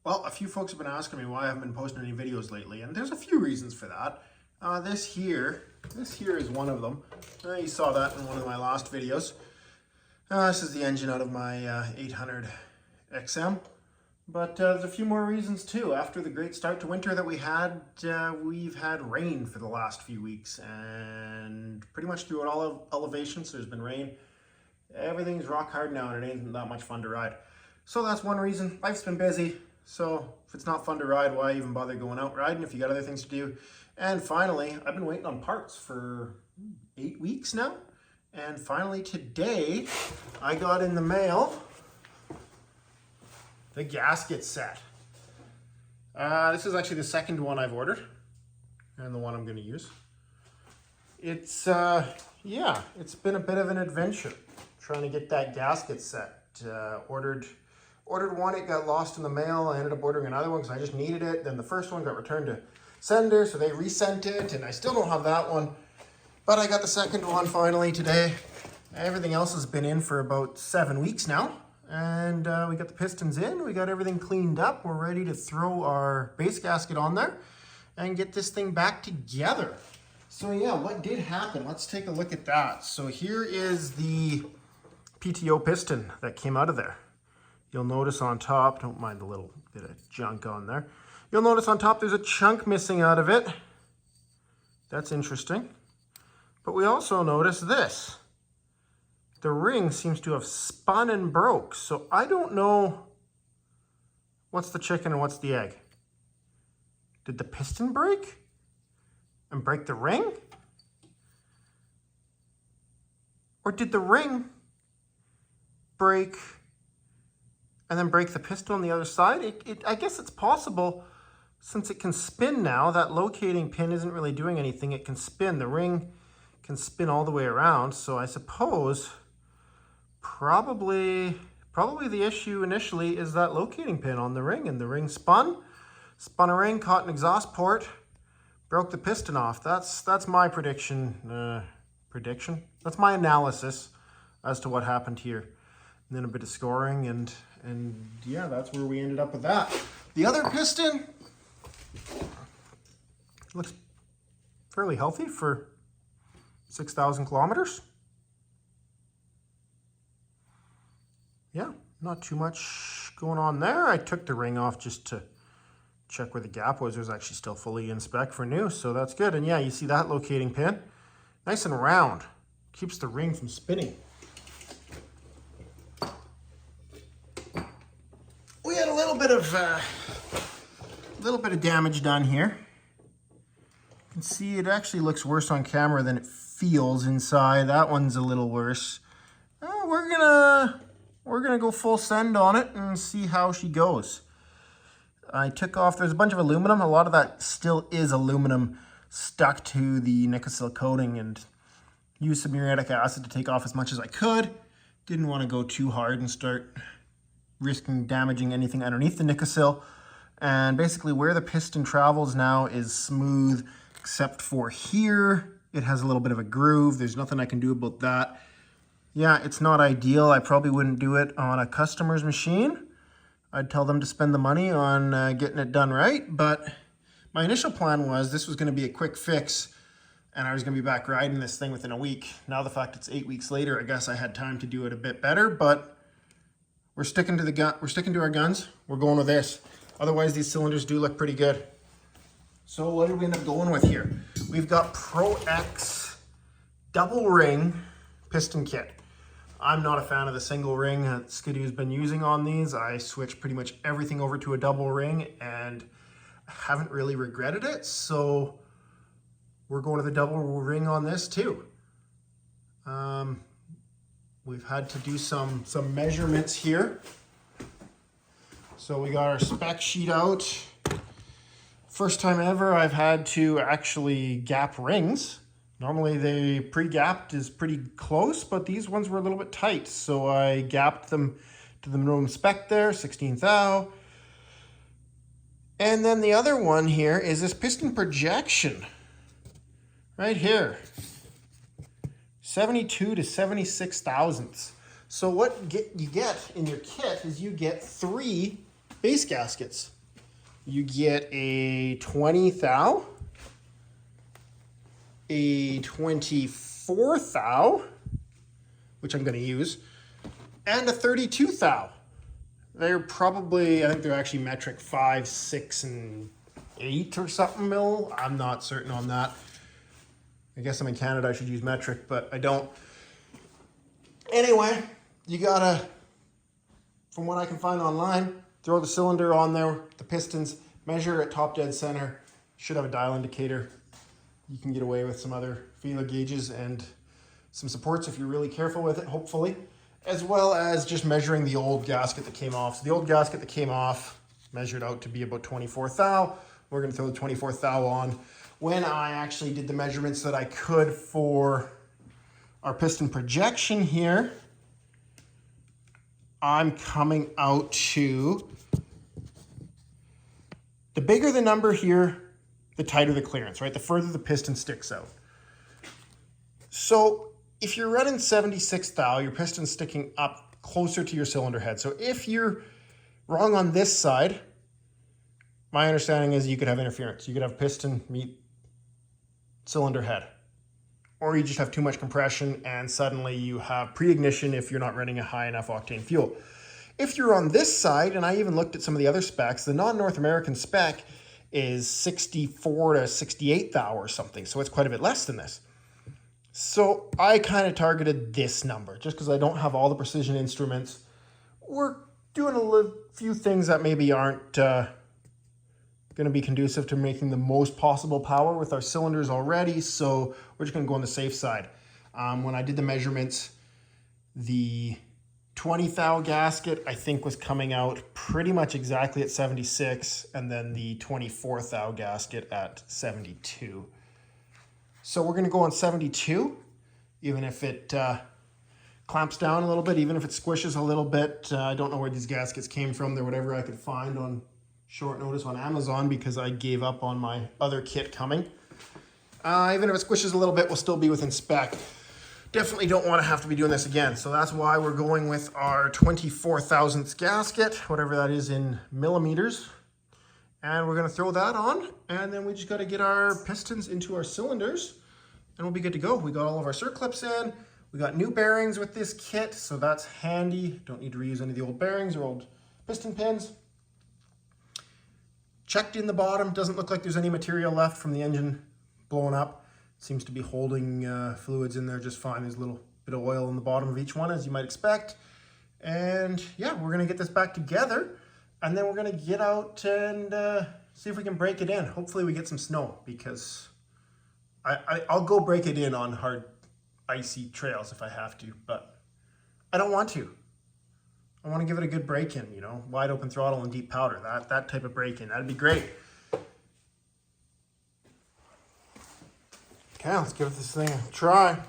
Well, a few folks have been asking me why I haven't been posting any videos lately, and there's a few reasons for that. This here is one of them. You saw that in one of my last videos. This is the engine out of my 800 XM. But there's a few more reasons too. After the great start to winter that we had, we've had rain for the last few weeks, and pretty much throughout all elevations there's been rain. Everything's rock hard now and it ain't that much fun to ride. So that's one reason. Life's been busy, so if it's not fun to ride, why even bother going out riding if you got other things to do? And finally, I've been waiting on parts for 8 weeks now, and finally today I got in the mail the gasket set. This is actually the second one I've ordered and the one I'm going to use. It's yeah, it's been a bit of an adventure trying to get that gasket set. Ordered one, it got lost in the mail. I ended up ordering another one because I just needed it. Then the first one got returned to sender, so they resent it, and I still don't have that one. But I got the second one finally today. Everything else has been in for about 7 weeks now. And we got the pistons in, we got everything cleaned up. We're ready to throw our base gasket on there and get this thing back together. So yeah, what did happen? Let's take a look at that. So here is the PTO piston that came out of there. You'll notice on top, don't mind the little bit of junk on there. You'll notice on top there's a chunk missing out of it. That's interesting. But we also notice this. The ring seems to have spun and broke. So I don't know what's the chicken and what's the egg. Did the piston break and break the ring? Or did the ring break and then break the piston on the other side? I guess it's possible, since it can spin now. That locating pin isn't really doing anything. It can spin. The ring can spin all the way around. So I suppose probably the issue initially is that locating pin on the ring, and the ring spun a ring, caught an exhaust port, broke the piston off. That's my prediction. That's my analysis as to what happened here. And then a bit of scoring, and yeah, that's where we ended up with that. The other piston looks fairly healthy for 6,000 kilometers. Yeah, not too much going on there. I took the ring off just to check where the gap was. It was actually still fully in spec for new, so that's good. And yeah, you see that locating pin, nice and round, keeps the ring from spinning. We had a little bit of damage done here. You can see it actually looks worse on camera than it feels inside. That one's a little worse. We're gonna go full send on it and see how she goes. I took off, there's a bunch of aluminum. A lot of that still is aluminum stuck to the Nickel coating, and used some muriatic acid to take off as much as I could. Didn't want to go too hard and start risking damaging anything underneath the Nickel. And basically where the piston travels now is smooth, except for here. It has a little bit of a groove. There's nothing I can do about that. Yeah, it's not ideal. I probably wouldn't do it on a customer's machine. I'd tell them to spend the money on getting it done right. But my initial plan was this was going to be a quick fix, and I was going to be back riding this thing within a week. Now the fact it's 8 weeks later, I guess I had time to do it a bit better, but we're sticking to the gun. We're sticking to our guns. We're going with this. Otherwise, these cylinders do look pretty good. So what did we end up going with here? We've got Pro X double ring piston kit. I'm not a fan of the single ring that Skidoo's been using on these. I switched pretty much everything over to a double ring and haven't really regretted it. So we're going to the double ring on this too. We've had to do some measurements here. So we got our spec sheet out. First time ever I've had to actually gap rings. Normally the pre-gapped is pretty close, but these ones were a little bit tight. So I gapped them to the minimum spec there, 16th thou. And then the other one here is this piston projection right here. 72 to 76 thousandths. So what you get in your kit is you get 3 base gaskets. you get a 20 thou, a 24 thou, which I'm going to use, and a 32 thou. They're probably, I think they're actually metric 5, 6, and 8 or something mil. I'm not certain on that. I guess I'm in Canada, I should use metric, but I don't. Anyway, you gotta, from what I can find online, throw the cylinder on there, the pistons, measure at top dead center. Should have a dial indicator. You can get away with some other feeler gauges and some supports if you're really careful with it, hopefully. As well as just measuring the old gasket that came off. So the old gasket that came off measured out to be about 24 thou. We're gonna throw the 24 thou on. When I actually did the measurements that I could for our piston projection here, I'm coming out to, the bigger the number here, the tighter the clearance, right? The further the piston sticks out. So if you're running 76 thou, your piston's sticking up closer to your cylinder head. So if you're wrong on this side, my understanding is you could have interference. You could have piston meet cylinder head. Or you just have too much compression and suddenly you have pre-ignition if you're not running a high enough octane fuel. If you're on this side, and I even looked at some of the other specs, the non-North American spec is 64 to 68 thou or something. So it's quite a bit less than this. So I kind of targeted this number just because I don't have all the precision instruments. We're doing a few things that maybe aren't going to be conducive to making the most possible power with our cylinders already. So we're just going to go on the safe side. When I did the measurements, the 20 thou gasket I think was coming out pretty much exactly at 76, and then the 24 thou gasket at 72. So we're going to go on 72, even if it clamps down a little bit, even if it squishes a little bit. I don't know where these gaskets came from. They're whatever I could find on short notice on Amazon because I gave up on my other kit coming. Even if it squishes a little bit, we'll still be within spec. Definitely don't want to have to be doing this again. So that's why we're going with our 24 thousandths gasket, whatever that is in millimeters. And we're going to throw that on, and then we just got to get our pistons into our cylinders, and we'll be good to go. We got all of our circlips in. We got new bearings with this kit, so that's handy. Don't need to reuse any of the old bearings or old piston pins. Checked in the bottom. Doesn't look like there's any material left from the engine blowing up. Seems to be holding fluids in there just fine. There's a little bit of oil in the bottom of each one, as you might expect. And yeah, we're going to get this back together. And then we're going to get out and see if we can break it in. Hopefully we get some snow, because I'll go break it in on hard, icy trails if I have to, but I don't want to. I want to give it a good break-in, you know, wide open throttle and deep powder. That type of break-in, that'd be great. Okay, let's give this thing a try.